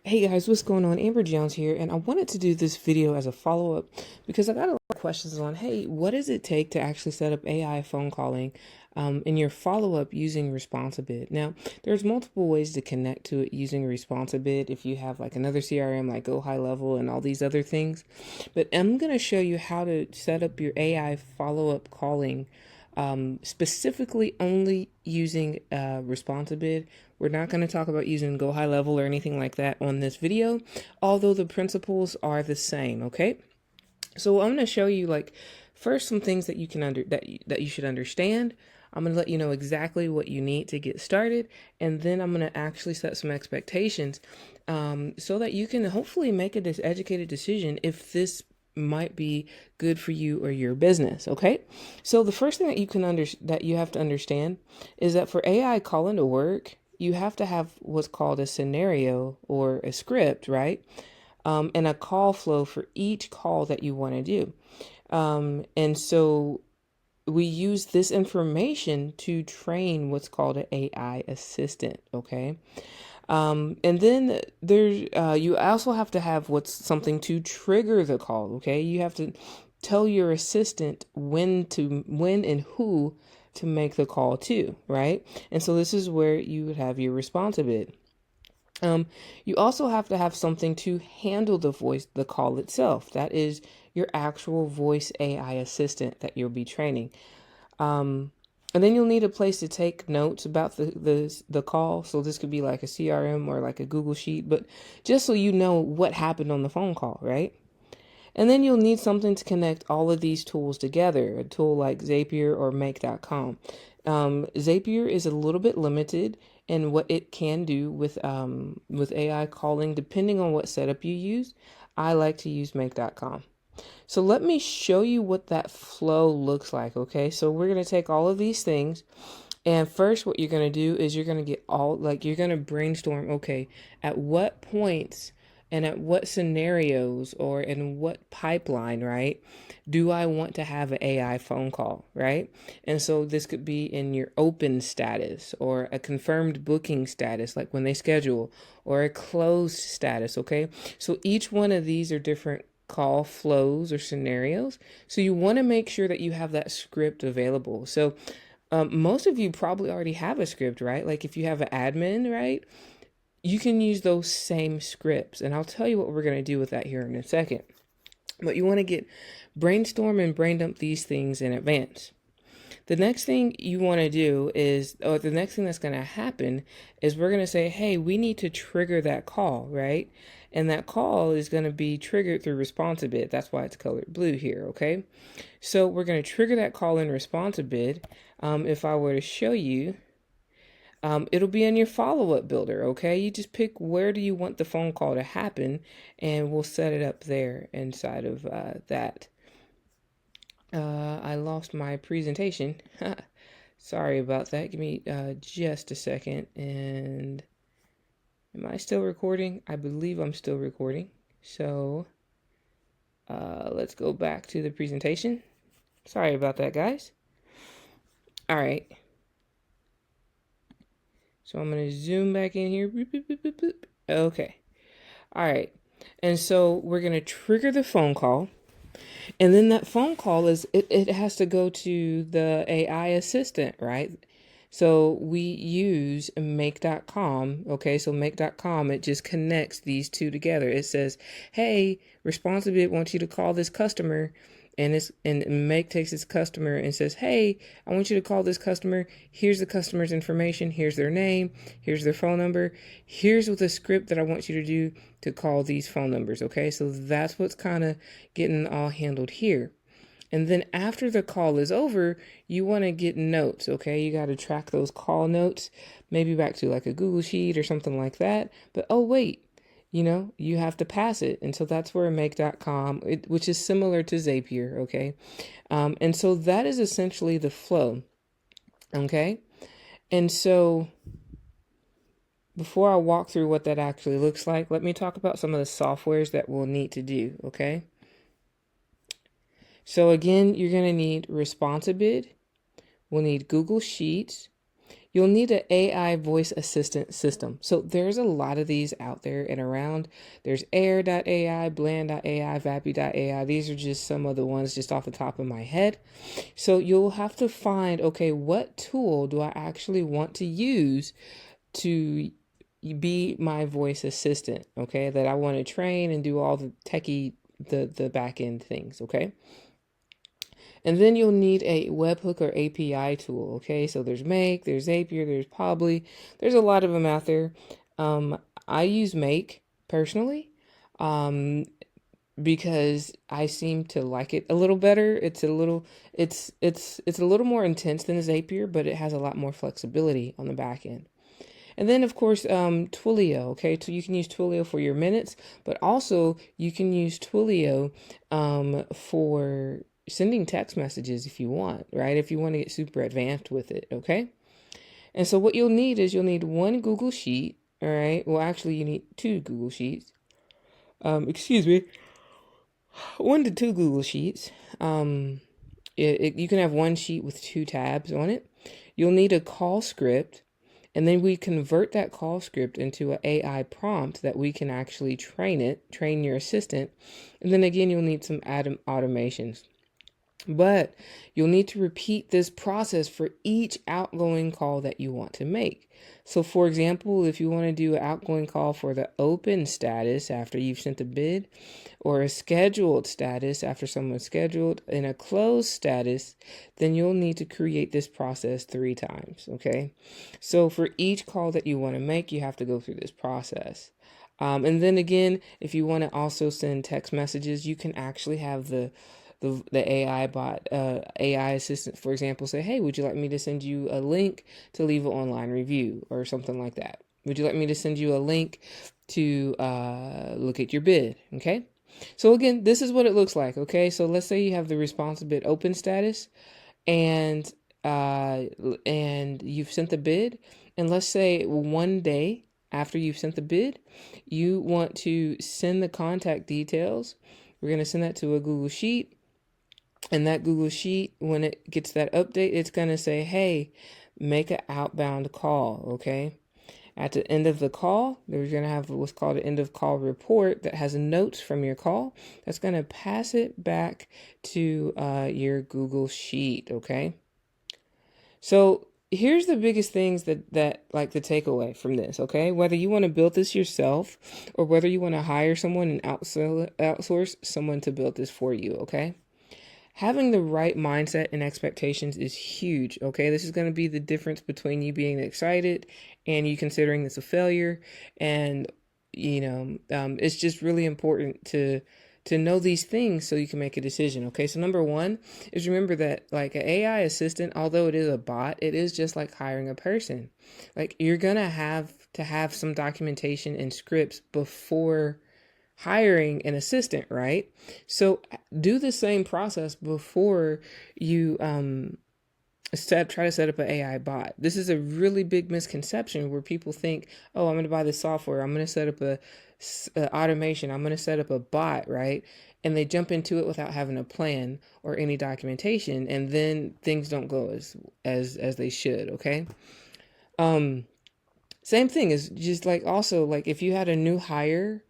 Hey guys, what's going on? Amber Jones here, and I wanted to do this video as a follow-up because I got a lot of questions on, hey, what does it take to actually set up AI phone calling in your follow-up using Responsibid? Now, there's multiple ways to connect to it using Responsibid if you have like another CRM like Go High Level and all these other things, but I'm going to show you how to set up your AI follow-up calling specifically only using Responsibid. We're not going to talk about using Go High Level or anything like that on this video, although the principles are the same, okay? So I'm going to show you like first some things that you can that you should understand. I'm going to let you know exactly what you need to get started, and then I'm going to actually set some expectations so that you can hopefully make a educated decision if this might be good for you or your business. Okay, so the first thing that that you have to understand is that for AI calling to work, you have to have what's called a scenario or a script, right? And a call flow for each call that you want to do. And so we use this information to train what's called an AI assistant. Okay. And then you also have to have what's something to trigger the call. Okay. You have to tell your assistant when and who to make the call to, right? And so this is where you would have your Responsibid. You also have to have something to handle the call itself. That is your actual voice AI assistant that you'll be training. And then you'll need a place to take notes about the call. So this could be like a CRM or like a Google Sheet, but just so you know what happened on the phone call, right? And then you'll need something to connect all of these tools together, a tool like Zapier or Make.com. Zapier is a little bit limited in what it can do with AI calling, depending on what setup you use. I like to use Make.com. So let me show you what that flow looks like, okay? So we're going to take all of these things, and first what you're going to do is you're going to you're going to brainstorm, okay, at what points and at what scenarios or in what pipeline, right, do I want to have an AI phone call, right? And so this could be in your open status or a confirmed booking status, like when they schedule, or a closed status, okay? So each one of these are different call flows or scenarios. So you want to make sure that you have that script available. So most of you probably already have a script, right? Like if you have an admin, right? You can use those same scripts. And I'll tell you what we're going to do with that here in a second. But you want to brainstorm and brain dump these things in advance. The next thing you want to do is, or the next thing that's going to happen is we're going to say, hey, we need to trigger that call, right? And that call is going to be triggered through Responsibid. That's why it's colored blue here, okay? So we're going to trigger that call in Responsibid. If I were to show you, it'll be in your follow-up builder, okay? You just pick where do you want the phone call to happen, and we'll set it up there inside of that. I lost my presentation. Sorry about that. Give me just a second. And am I still recording? I believe I'm still recording. So let's go back to the presentation. Sorry about that, guys. All right. So I'm going to zoom back in here. Boop, boop, boop, boop, boop. Okay. All right. And so we're going to trigger the phone call. And then that phone call it has to go to the AI assistant, right? So we use make.com. Okay, so make.com, it just connects these two together. It says, hey, Responsibid wants you to call this customer. And Make takes its customer and says, hey, I want you to call this customer. Here's the customer's information. Here's their name. Here's their phone number. Here's what the script that I want you to do to call these phone numbers. Okay, so that's what's kind of getting all handled here. And then after the call is over, you want to get notes, okay? You got to track those call notes, maybe back to like a Google Sheet or something like that. But oh, wait, you have to pass it. And so that's where make.com, which is similar to Zapier, okay? And so that is essentially the flow, okay? And so before I walk through what that actually looks like, let me talk about some of the softwares that we'll need to do, okay? So again, you're going to need Responsibid. We'll need Google Sheets. you'll need an AI voice assistant system. So there's a lot of these out there and around. There's Air.ai, Bland.ai, Vappy.ai. These are just some of the ones just off the top of my head. So you'll have to find, okay, what tool do I actually want to use to be my voice assistant, okay, that I want to train and do all the techie, the back end things, okay? And then you'll need a webhook or API tool. Okay, so there's Make, there's Zapier, there's Probably. There's a lot of them out there. I use Make personally because I seem to like it a little better. It's a little more intense than Zapier, but it has a lot more flexibility on the back end. And then, of course, Twilio. Okay, so you can use Twilio for your minutes, but also you can use Twilio for sending text messages if you want, right? If you want to get super advanced with it, okay? And so what you'll need is you'll need one Google Sheet, all right? Well, actually, you need two Google Sheets. Excuse me, 1 to 2 Google Sheets. You can have one sheet with 2 tabs on it. You'll need a call script. And then we convert that call script into an AI prompt that we can actually train your assistant. And then again, you'll need some automations. But you'll need to repeat this process for each outgoing call that you want to make. So for example, if you want to do an outgoing call for the open status after you've sent a bid, or a scheduled status after someone's scheduled, and a closed status, then you'll need to create this process 3 times, okay? So for each call that you want to make, you have to go through this process. And then again, if you want to also send text messages, you can actually have the AI bot, AI assistant, for example, say, hey, would you like me to send you a link to leave an online review or something like that? Would you like me to send you a link to look at your bid? Okay. So again, this is what it looks like. Okay. So let's say you have the Responsibid open status and you've sent the bid. And let's say one day after you've sent the bid, you want to send the contact details. We're going to send that to a Google Sheet. And that Google Sheet, when it gets that update, it's going to say, hey, make an outbound call, okay? At the end of the call, we're going to have what's called an end of call report that has notes from your call. That's going to pass it back to your Google Sheet, okay? So here's the biggest things that like the takeaway from this, okay? Whether you want to build this yourself or whether you want to hire someone and outsource someone to build this for you, okay? Having the right mindset and expectations is huge, okay? This is going to be the difference between you being excited and you considering this a failure. And, it's just really important to know these things so you can make a decision, okay? So number 1 is remember that like an AI assistant, although it is a bot, it is just like hiring a person. Like you're going to have some documentation and scripts before hiring an assistant, right? So do the same process before you try to set up an AI bot. This is a really big misconception where people think, oh, I'm going to buy this software, I'm going to set up a automation, I'm going to set up a bot, right? And they jump into it without having a plan or any documentation, and then things don't go as they should, okay? Same thing is just like also like if you had a new hire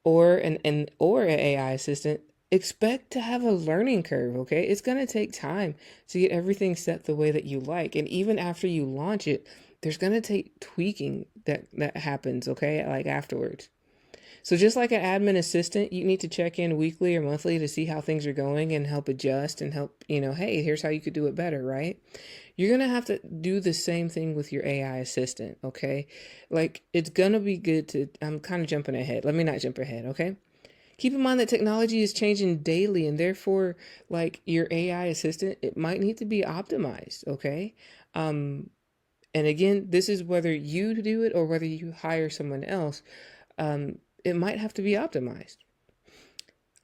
or an AI assistant, expect to have a learning curve, okay? It's going to take time to get everything set the way that you like. And even after you launch it, there's going to take tweaking that happens, okay? Like afterwards. So just like an admin assistant, you need to check in weekly or monthly to see how things are going and help adjust and help, hey, here's how you could do it better, right? You're going to have to do the same thing with your AI assistant, okay? Like it's going to be good to, I'm kind of jumping ahead. Let me not jump ahead, okay? Keep in mind that technology is changing daily and therefore like your AI assistant, it might need to be optimized, okay? And again, this is whether you do it or whether you hire someone else. It might have to be optimized.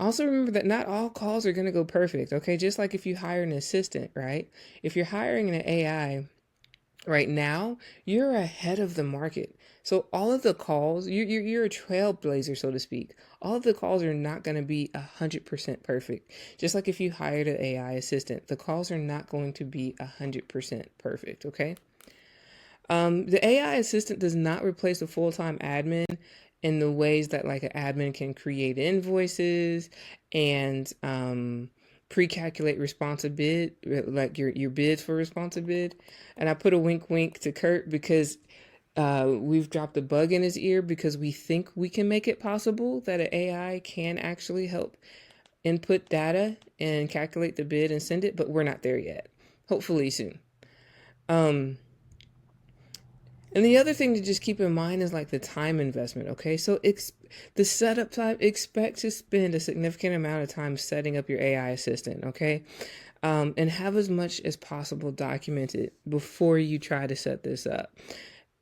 Also remember that not all calls are going to go perfect, okay? Just like if you hire an assistant, right? If you're hiring an AI right now, you're ahead of the market. So all of the calls, you're a trailblazer, so to speak. All of the calls are not going to be 100% perfect. Just like if you hired an AI assistant, the calls are not going to be 100% perfect, okay? The AI assistant does not replace a full-time admin in the ways that like an admin can create invoices and pre-calculate Responsibid, like your bids for Responsibid. And I put a wink wink to Kurt because we've dropped a bug in his ear because we think we can make it possible that an AI can actually help input data and calculate the bid and send it, but we're not there yet. Hopefully soon. And the other thing to just keep in mind is like the time investment, okay? So the setup time, expect to spend a significant amount of time setting up your AI assistant, okay? And have as much as possible documented before you try to set this up.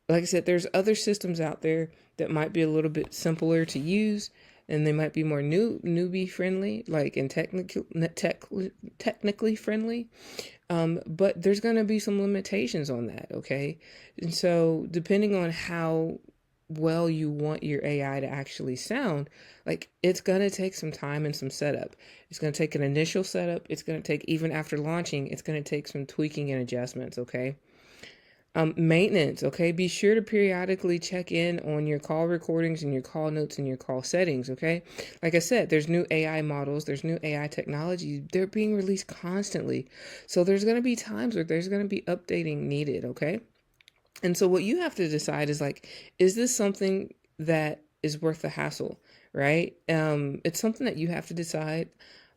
Like I said, there's other systems out there that might be a little bit simpler to use, and they might be more newbie friendly, like and technically friendly. But there's going to be some limitations on that, okay? And so depending on how well you want your AI to actually sound, like it's going to take some time and some setup. It's going to take an initial setup. It's going to take, even after launching, it's going to take some tweaking and adjustments, okay? Maintenance, okay? Be sure to periodically check in on your call recordings and your call notes and your call settings, okay? Like I said, there's new AI models, there's new AI technology. They're being released constantly. So there's going to be times where there's going to be updating needed, okay? And so what you have to decide is like, is this something that is worth the hassle, right? It's something that you have to decide.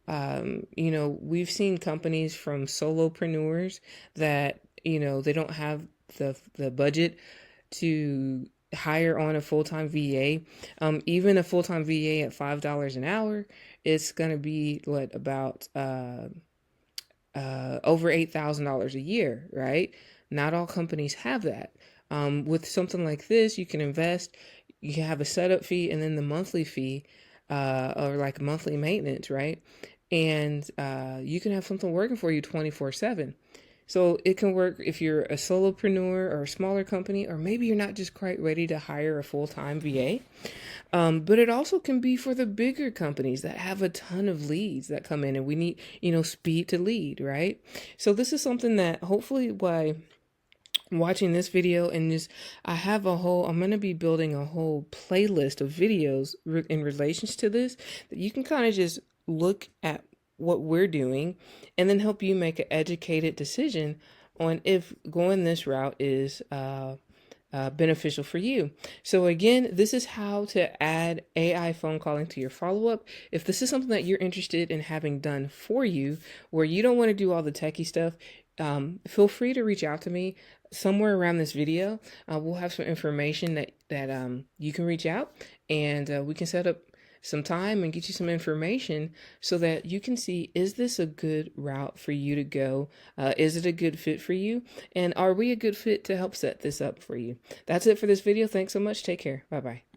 We've seen companies from solopreneurs that, they don't have the budget to hire on a full-time VA. Even a full-time VA at $5 an hour, it's going to be about over $8,000 a year, right? Not all companies have that. With something like this, you can invest, you can have a setup fee and then the monthly fee, or like monthly maintenance, right? And you can have something working for you 24/7. So it can work if you're a solopreneur or a smaller company, or maybe you're not just quite ready to hire a full-time VA. But it also can be for the bigger companies that have a ton of leads that come in and we need, speed to lead, right? So this is something that hopefully by watching this video and just, I'm going to be building a whole playlist of videos in relations to this that you can kind of just look at what we're doing and then help you make an educated decision on if going this route is beneficial for you. So again, this is how to add AI phone calling to your follow-up. If this is something that you're interested in having done for you, where you don't want to do all the techie stuff, feel free to reach out to me somewhere around this video. We'll have some information that you can reach out and we can set up some time and get you some information so that you can see, is this a good route for you to go? Is it a good fit for you? And are we a good fit to help set this up for you? That's it for this video. Thanks so much. Take care. Bye-bye.